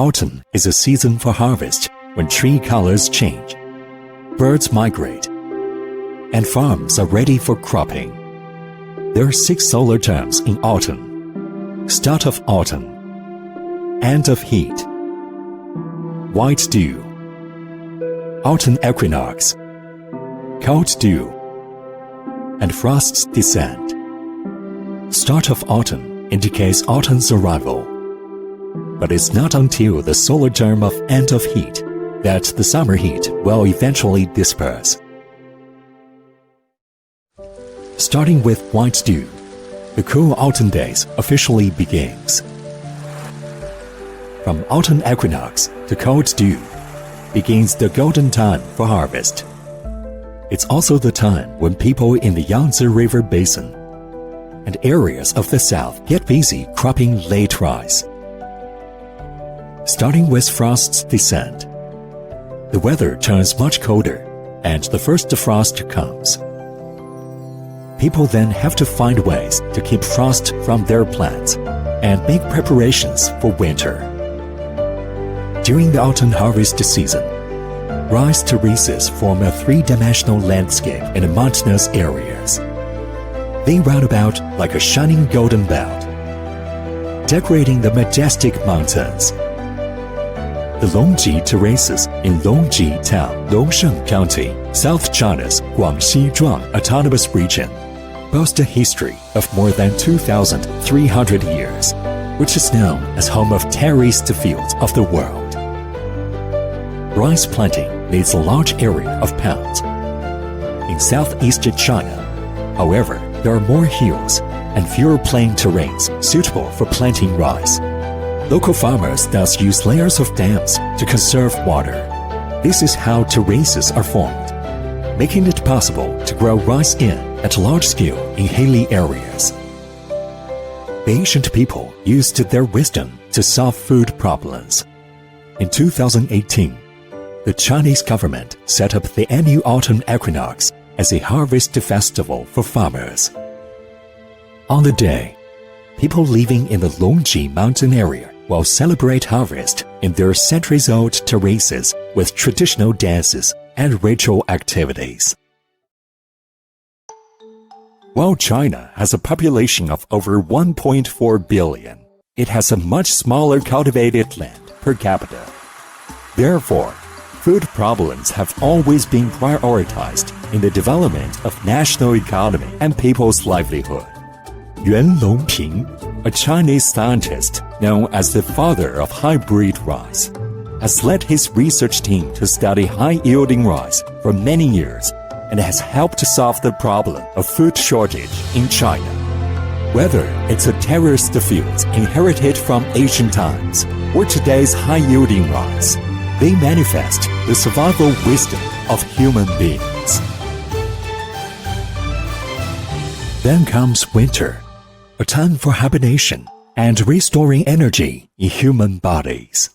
Autumn is a season for harvest when tree colors change, birds migrate, and farms are ready for cropping. There are 6 solar terms in autumn: start of autumn, end of heat, white dew, autumn equinox, cold dew, and frost's descent. Start of autumn indicates autumn's arrival, but it's not until the solar term of end of heat that the summer heat will eventually disperse. Starting with white dew, the cool autumn days officially begins. From autumn equinox to cold dew begins the golden time for harvest. It's also the time when people in the Yangtze River Basin and areas of the south get busy cropping late rice. Starting with frost's descent, the weather turns much colder and the first frost comes. People then have to find ways to keep frost from their plants and make preparations for winter. During the autumn harvest season, rice terraces form a 3-dimensional landscape in the mountainous areas. They round about like a shining golden belt, decorating the majestic mountains. The Longji terraces in Longji Town, Longsheng County, South China's Guangxi Zhuang Autonomous Region, boast a history of more than 2,300 years, which is known as home of terraced fields of the world. Rice planting needs a large area of pounds. In southeast China, however, there are more hills and fewer plain terrains suitable for planting rice. Local farmers thus use layers of dams to conserve water. This is how terraces are formed, making it possible to grow rice at large scale in hilly areas. The ancient people used their wisdom to solve food problems. In 2018, the Chinese government set up the annual autumn equinox as a harvest festival for farmers. On the day, people living in the Longji mountain area will celebrate harvest in their centuries-old terraces with traditional dances and ritual activities. While China has a population of over 1.4 billion, it has a much smaller cultivated land per capita. Therefore, food problems have always been prioritized in the development of national economy and people's livelihood. Yuan Longping, a Chinese scientist known as the father of hybrid rice, has led his research team to study high-yielding rice for many years and has helped to solve the problem of food shortage in China. Whether it's a terraced fields inherited from ancient times or today's high-yielding rice, they manifest the survival wisdom of human beings. Then comes winter, a time for hibernation and restoring energy in human bodies.